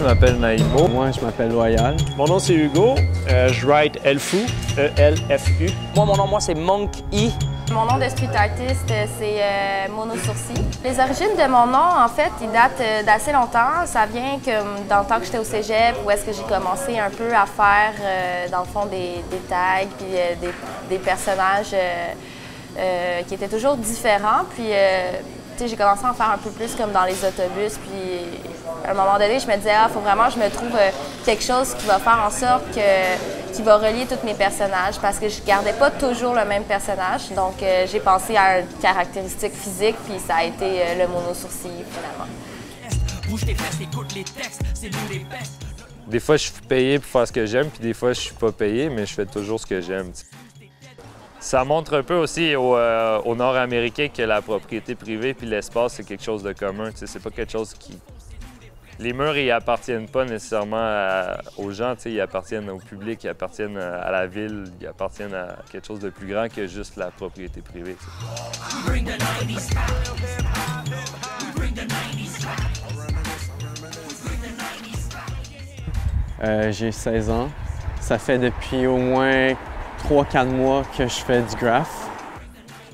je m'appelle Naïmo. Moi, je m'appelle Loyal. Mon nom, c'est Hugo. Je write Elfou, E-L-F-U. Mon nom, c'est Monk E. Mon nom de street artist, c'est Mono Sourcil. Les origines de mon nom, en fait, ils datent d'assez longtemps. Ça vient que dans le temps que j'étais au cégep, où est-ce que j'ai commencé un peu à faire, dans le fond, des tags, puis des personnages qui étaient toujours différents. Puis, j'ai commencé à en faire un peu plus comme dans les autobus. Puis, à un moment donné, je me disais, faut vraiment que je me trouve quelque chose qui va faire en sorte qui va relier tous mes personnages, parce que je gardais pas toujours le même personnage. Donc, j'ai pensé à une caractéristique physique, puis ça a été le mono sourcil, finalement. Des fois, je suis payé pour faire ce que j'aime, puis des fois, je suis pas payé, mais je fais toujours ce que j'aime. Ça montre un peu aussi au Nord-Américain que la propriété privée puis l'espace, c'est quelque chose de commun. C'est pas quelque chose qui... Les murs, ils appartiennent pas nécessairement aux gens, ils appartiennent au public, ils appartiennent à la ville, ils appartiennent à quelque chose de plus grand que juste la propriété privée. J'ai 16 ans. Ça fait depuis au moins 3-4 mois que je fais du graph.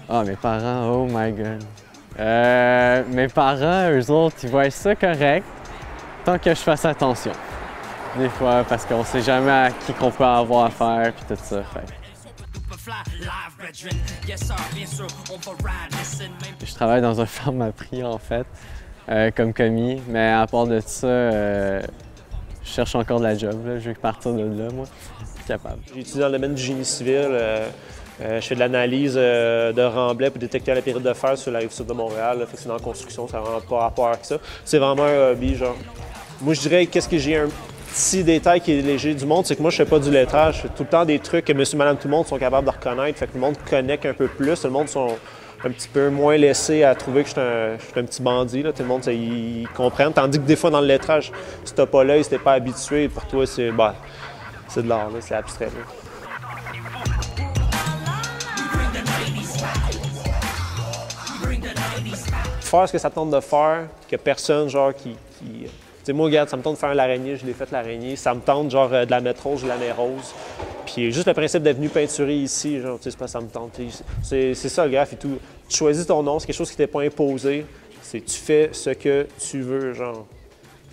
Ah, mes parents, oh my god. Mes parents, eux autres, ils voient ça correct. Tant que je fasse attention. Des fois, parce qu'on sait jamais à qui qu'on peut avoir affaire puis tout ça. Fait. Je travaille dans un ferme à prix, en fait, comme commis. Mais à part de ça, je cherche encore de la job. Là. Je veux partir de là, moi. Je suis capable. J'ai étudié dans le domaine du génie civil. Je fais de l'analyse de remblais pour détecter la période de fer sur la rive sud de Montréal. Fait que c'est dans la construction, ça n'a vraiment pas rapport avec ça. C'est vraiment un hobby, genre. Moi, je dirais qu'est-ce que j'ai un petit détail qui est léger du monde, c'est que moi, je fais pas du lettrage. Je fais tout le temps des trucs que monsieur, madame, tout le monde sont capables de reconnaître. Fait que le monde connecte un peu plus. Le monde sont un petit peu moins laissés à trouver que je suis un petit bandit. Là. Tout le monde, ils comprennent. Tandis que des fois, dans le lettrage, si t'as pas l'œil, si t'es pas habitué, pour toi, c'est de l'art, c'est abstrait. Là. Faire ce que ça tente de faire, que personne, genre, qui... Tu sais, moi, regarde, ça me tente de faire l'araignée, je l'ai fait l'araignée. Ça me tente, genre, de la mettre rose, je la mets rose. Puis juste le principe d'être venu peinturer ici, genre, tu sais, c'est pas ça me tente. C'est ça, le graphe et tout. Tu choisis ton nom, c'est quelque chose qui t'est pas imposé. Tu fais ce que tu veux, genre.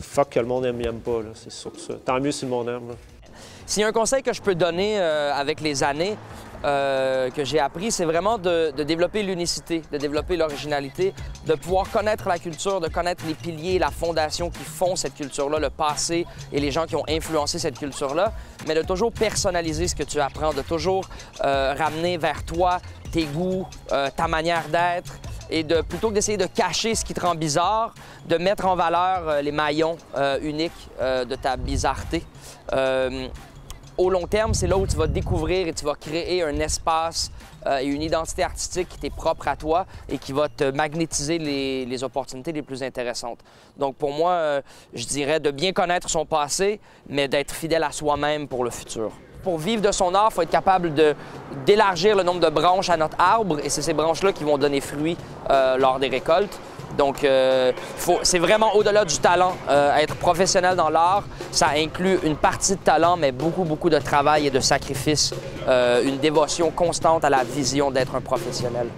Fuck que le monde aime pas, là, c'est surtout ça. Tant mieux si le monde aime, là. S'il y a un conseil que je peux donner avec les années que j'ai appris, c'est vraiment de développer l'unicité, de développer l'originalité, de pouvoir connaître la culture, de connaître les piliers, la fondation qui font cette culture-là, le passé et les gens qui ont influencé cette culture-là, mais de toujours personnaliser ce que tu apprends, de toujours ramener vers toi tes goûts, ta manière d'être, et plutôt que d'essayer de cacher ce qui te rend bizarre, de mettre en valeur les maillons uniques de ta bizarreté. Au long terme, c'est là où tu vas découvrir et tu vas créer un espace et une identité artistique qui t'est propre à toi et qui va te magnétiser les opportunités les plus intéressantes. Donc pour moi, je dirais de bien connaître son passé, mais d'être fidèle à soi-même pour le futur. Pour vivre de son art, il faut être capable d'élargir le nombre de branches à notre arbre et c'est ces branches-là qui vont donner fruit lors des récoltes. Donc, c'est vraiment au-delà du talent. Être professionnel dans l'art, ça inclut une partie de talent, mais beaucoup de travail et de sacrifice, une dévotion constante à la vision d'être un professionnel.